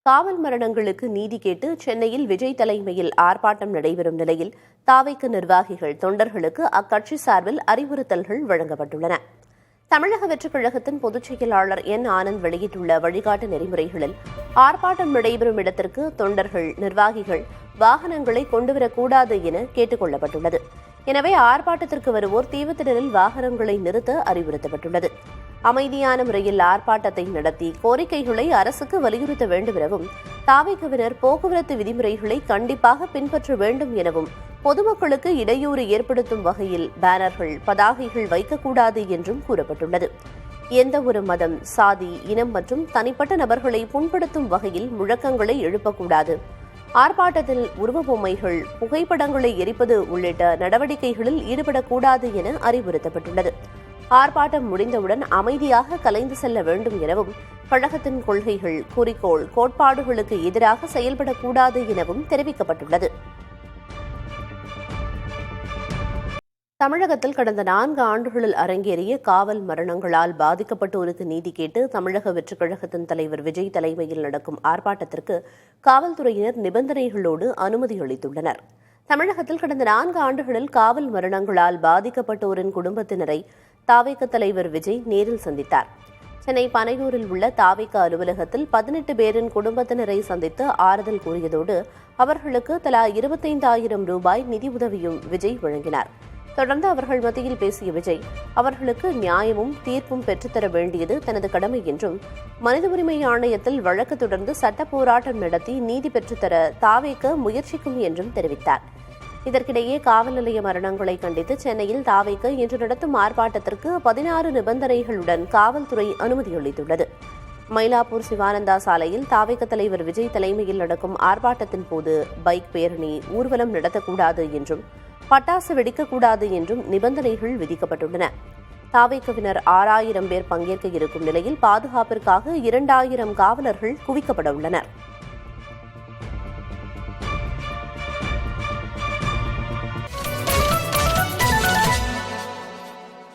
காவல் மரணங்களுக்கு நீதி கேட்டு சென்னையில் விஜய் தலைமையில் ஆர்ப்பாட்டம் நடைபெறும் நிலையில் தாவைக்கு நிர்வாகிகள் தொண்டர்களுக்கு அக்கட்சி சார்பில் அறிவுறுத்தல்கள் வழங்கப்பட்டுள்ளன. தமிழக வெற்றிக் கழகத்தின் பொதுச் செயலாளர் என். ஆனந்த் வெளியிட்டுள்ள வழிகாட்டு நெறிமுறைகளில் ஆர்ப்பாட்டம் நடைபெறும் இடத்திற்கு தொண்டர்கள், நிர்வாகிகள் வாகனங்களை கொண்டுவரக்கூடாது என கேட்டுக் கொள்ளப்பட்டுள்ளது. எனவே ஆர்ப்பாட்டத்திற்கு வருவோர் தீவுத்திடலில் வாகனங்களை நிறுத்த அறிவுறுத்தப்பட்டுள்ளது. அமைதியான முறையில் ஆர்ப்பாட்டத்தை நடத்தி கோரிக்கைகளை அரசுக்கு வலியுறுத்த வேண்டும் எனவும், தாவேகவினர் போக்குவரத்து விதிமுறைகளை கண்டிப்பாக பின்பற்ற வேண்டும் எனவும், பொதுமக்களுக்கு இடையூறு ஏற்படுத்தும் வகையில் பேனர்கள், பதாகைகள் வைக்கக்கூடாது என்றும் கூறப்பட்டுள்ளது. எந்தவொரு மதம், சாதி, இனம் மற்றும் தனிப்பட்ட நபர்களை புண்படுத்தும் வகையில் முழக்கங்களை எழுப்பக்கூடாது. ஆர்ப்பாட்டத்தில் உருவபொம்மைகள், புகைப்படங்களை எரிப்பது உள்ளிட்ட நடவடிக்கைகளில் ஈடுபடக்கூடாது என அறிவுறுத்தப்பட்டுள்ளது. ஆர்ப்பாட்டம் முடிந்தவுடன் அமைதியாக கலைந்து செல்ல வேண்டும் எனவும், கழகத்தின் கொள்கைகள், குறிக்கோள், கோட்பாடுகளுக்கு எதிராக செயல்படக்கூடாது எனவும் தெரிவிக்கப்பட்டுள்ளது. தமிழகத்தில் கடந்த 4 ஆண்டுகளில் அரங்கேறிய காவல் மரணங்களால் பாதிக்கப்பட்டோருக்கு நீதி கேட்டு தமிழக வெற்றிக் கழகத்தின் தலைவர் விஜய் தலைமையில் நடக்கும் ஆர்ப்பாட்டத்திற்கு காவல்துறையினர் நிபந்தனைகளோடு அனுமதி அளித்துள்ளனர். தமிழகத்தில் கடந்த 4 ஆண்டுகளில் காவல் மரணங்களால் பாதிக்கப்பட்டோரின் குடும்பத்தினரை தாவேக தலைவர் விஜய் நேரில் சந்தித்தார். சென்னை பனையூரில் உள்ள தாவேக அலுவலகத்தில் 18 பேரின் குடும்பத்தினரை சந்தித்து ஆறுதல் கூறியதோடு அவர்களுக்கு தலா 25,000 ரூபாய் நிதி உதவியும் விஜய் வழங்கினார். தொடர்ந்து அவர்கள் மத்தியில் பேசிய விஜய், அவர்களுக்கு நியாயமும் தீர்ப்பும் பெற்றுத்தர வேண்டியது தனது கடமை என்றும், மனித உரிமை ஆணையத்தில் வழக்கு தொடர்ந்து சட்ட போராட்டம் நடத்தி நீதி பெற்றுத்தர தாவேக முயற்சிக்கும் என்றும் தெரிவித்தார். இதற்கிடையே காவல் நிலைய மரணங்களை கண்டித்து சென்னையில் தாவேக இன்று நடத்தும் ஆர்ப்பாட்டத்திற்கு 16 நிபந்தனைகளுடன் காவல்துறை அனுமதி அளித்துள்ளது. மயிலாப்பூர் சிவானந்தா சாலையில் தாவேக தலைவர் விஜய் தலைமையில் நடக்கும் ஆர்ப்பாட்டத்தின் போது பைக் பேரணி, ஊர்வலம் நடத்தக்கூடாது என்றும், பட்டாசு வெடிக்கக்கூடாது என்றும் நிபந்தனைகள் விதிக்கப்பட்டுள்ளன. தாவேகவினர் 6,000 பேர் பங்கேற்க இருக்கும் நிலையில் பாதுகாப்பிற்காக 2,000 காவலர்கள் குவிக்கப்பட உள்ளனர்.